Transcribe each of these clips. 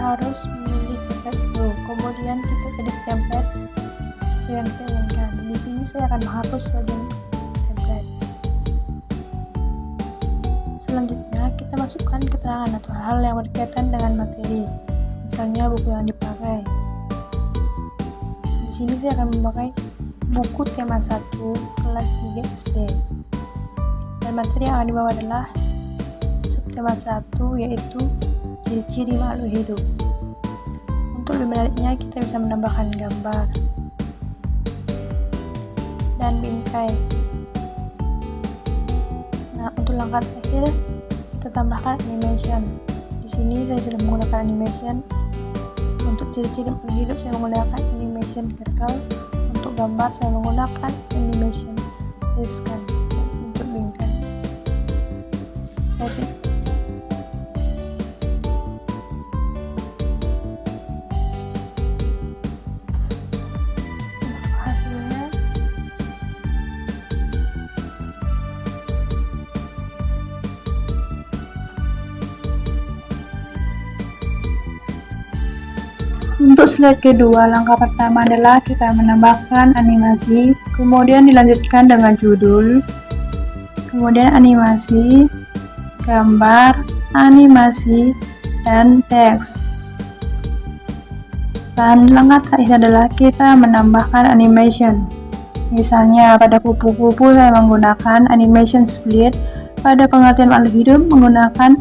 harus memilih template dulu, kemudian kita edit template yang kita inginkan. Di sini saya akan menghapus bagian template. Selanjutnya kita masukkan keterangan atau hal yang berkaitan dengan materi, misalnya buku yang dipakai. Di sini saya akan memakai buku tema 1 kelas 3 SD, dan materi yang akan dibawa adalah subtema 1, yaitu ciri-ciri makhluk hidup. Untuk lebih menariknya, kita bisa menambahkan gambar dan bingkai. Nah, untuk langkah terakhir kita tambahkan animation. Di sini saya sudah menggunakan animation. Untuk ciri-ciri makhluk hidup saya menggunakan animation circle. Untuk gambar saya menggunakan animation scan. Untuk bingkai. Untuk slide kedua, langkah pertama adalah kita menambahkan animasi, kemudian dilanjutkan dengan judul, kemudian animasi, gambar, animasi, dan teks. Dan langkah terakhir adalah kita menambahkan animation. Misalnya pada kupu-kupu saya menggunakan animation split, pada pengertian makhluk hidup menggunakan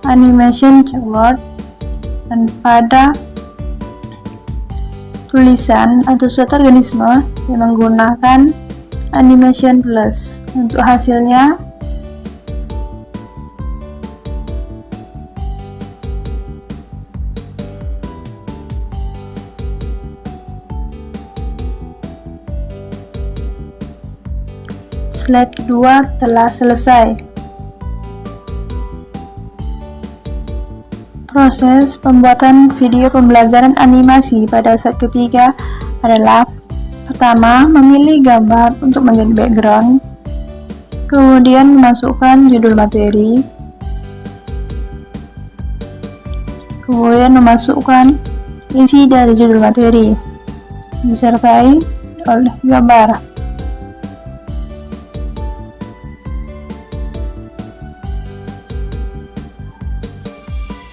animation checkerboard, dan pada tulisan atau suatu organisme yang menggunakan animation plus. Untuk hasilnya slide kedua telah selesai. Proses pembuatan video pembelajaran animasi pada slide ketiga adalah: pertama, memilih gambar untuk menjadi background, kemudian memasukkan judul materi, kemudian memasukkan isi dari judul materi, disertai oleh gambar.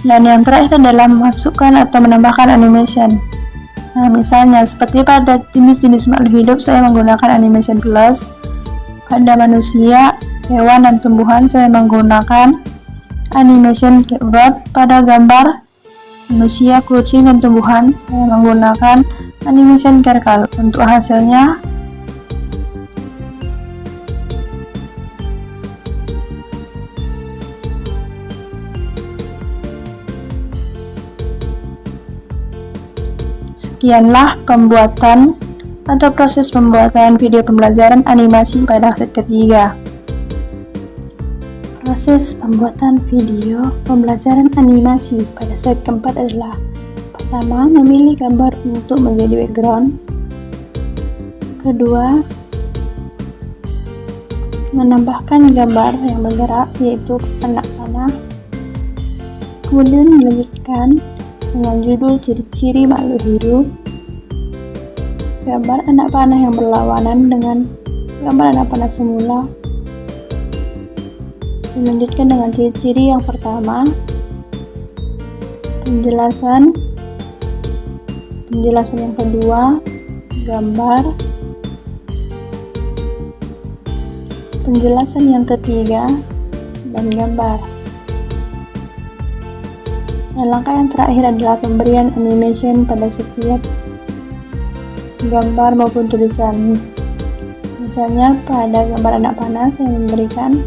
Dan yang terakhir adalah memasukkan atau menambahkan animation. Nah, misalnya seperti pada jenis-jenis makhluk hidup saya menggunakan animation plus. Pada manusia, hewan, dan tumbuhan saya menggunakan animation keyboard. Pada gambar manusia, kucing, dan tumbuhan saya menggunakan animation circle. Untuk hasilnya sekianlah pembuatan atau proses pembuatan video pembelajaran animasi pada slide ketiga. Proses pembuatan video pembelajaran animasi pada slide keempat adalah: pertama, memilih gambar untuk menjadi background, kedua, menambahkan gambar yang bergerak yaitu anak panah, kemudian dilanjutkan dengan judul ciri-ciri makhluk hidup, gambar anak panah yang berlawanan dengan gambar anak panah semula, dilanjutkan dengan ciri-ciri yang pertama, penjelasan yang kedua, gambar, penjelasan yang ketiga, dan gambar. Dan langkah yang terakhir adalah pemberian animation pada setiap gambar maupun tulisan. Misalnya pada gambar anak panah saya memberikan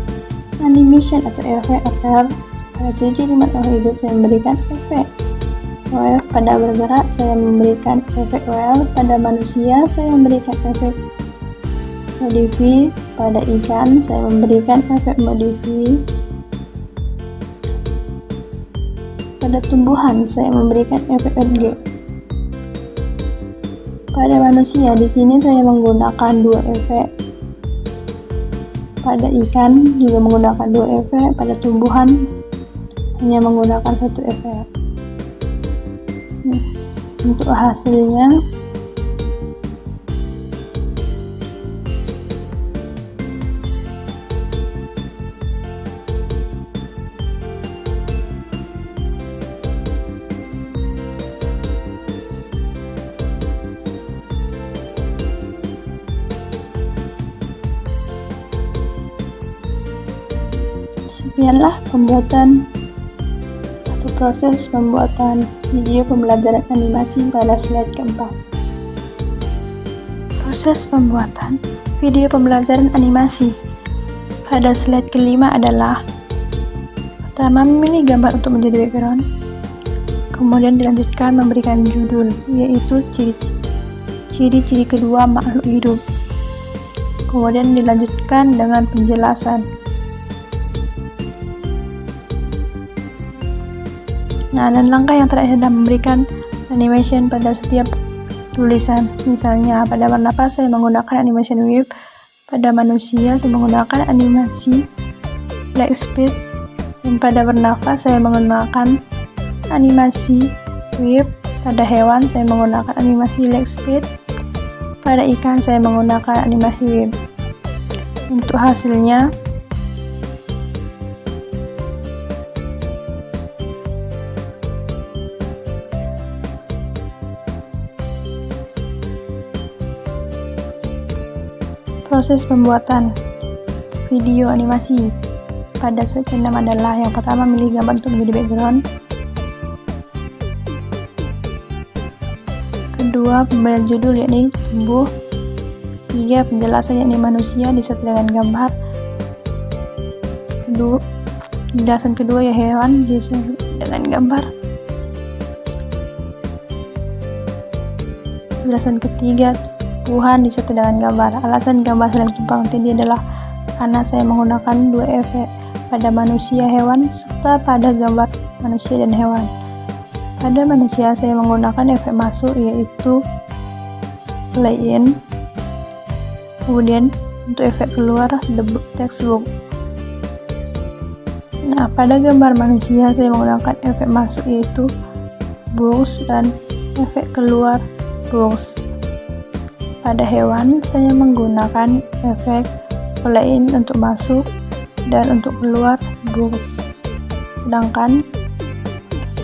animation atau efek FR. Pada ciri-ciri makhluk hidup saya memberikan efek wave. Pada bergerak saya memberikan efek wave. Pada manusia saya memberikan efek modify. Pada ikan saya memberikan efek modify. Pada tumbuhan saya memberikan efek edge. Pada manusia di sini saya menggunakan dua efek. Pada ikan juga menggunakan dua efek. Pada tumbuhan hanya menggunakan satu efek. Untuk hasilnya, sekianlah proses pembuatan video pembelajaran animasi pada slide keempat. Proses pembuatan video pembelajaran animasi pada slide kelima adalah: pertama, memilih gambar untuk menjadi background, kemudian dilanjutkan memberikan judul, yaitu ciri-ciri kedua makhluk hidup, kemudian dilanjutkan dengan penjelasan. Nah, dan langkah yang terakhir adalah memberikan animation pada setiap tulisan. Misalnya, pada bernapas saya menggunakan animation wave, pada manusia saya menggunakan animasi leg speed, dan pada bernafas saya menggunakan animasi wave, pada hewan saya menggunakan animasi leg speed, pada ikan saya menggunakan animasi wave. Untuk hasilnya, proses pembuatan video animasi pada slide ke-6 adalah: yang pertama, memilih gambar untuk menjadi background, kedua, pemberian judul yakni tumbuh, tiga, penjelasan yakni manusia disertai dengan gambar, penjelasan kedua ya hewan disertai dengan gambar, penjelasan ketiga Tuhan disertai dengan gambar. Alasan gambar saling tumpang tindih adalah karena saya menggunakan dua efek, pada manusia hewan serta pada gambar manusia dan hewan. Pada manusia saya menggunakan efek masuk, yaitu play in, kemudian untuk efek keluar the textbook. Nah, pada gambar manusia saya menggunakan efek masuk, yaitu box, dan efek keluar box. Pada hewan saya menggunakan efek play in untuk masuk dan untuk keluar box. Sedangkan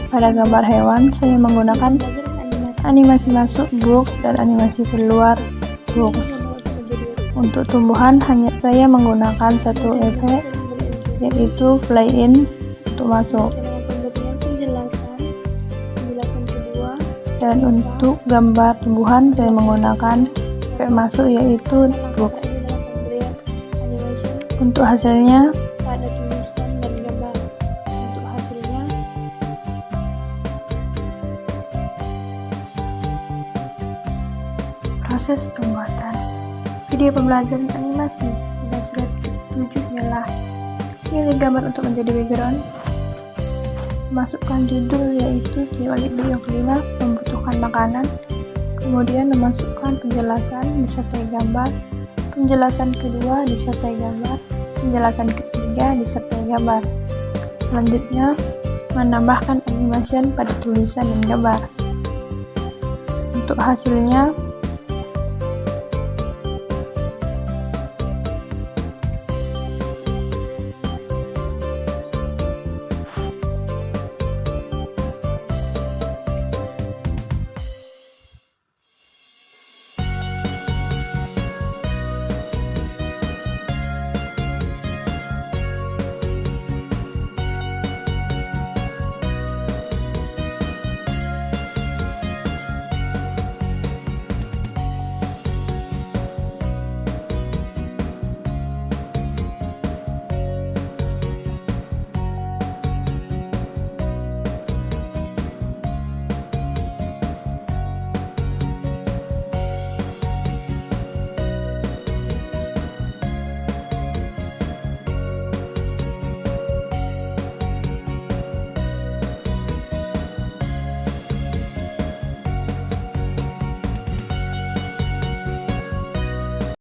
pada gambar hewan saya menggunakan animasi masuk box dan animasi keluar box. Untuk tumbuhan hanya saya menggunakan satu efek, yaitu play in untuk masuk. Dan untuk gambar tumbuhan saya menggunakan efek masuk, yaitu box. Untuk hasilnya, pada tulisan dan gambar. Untuk hasilnya, proses pembuatan video pembelajaran animasi pada slide ke-7 ialah: pilih gambar untuk menjadi background, masukkan judul yaitu video yang kelima, membutuhkan makanan, kemudian memasukkan penjelasan disertai gambar, penjelasan kedua disertai gambar, penjelasan ketiga disertai gambar. Selanjutnya, menambahkan animation pada tulisan dan gambar. Untuk hasilnya,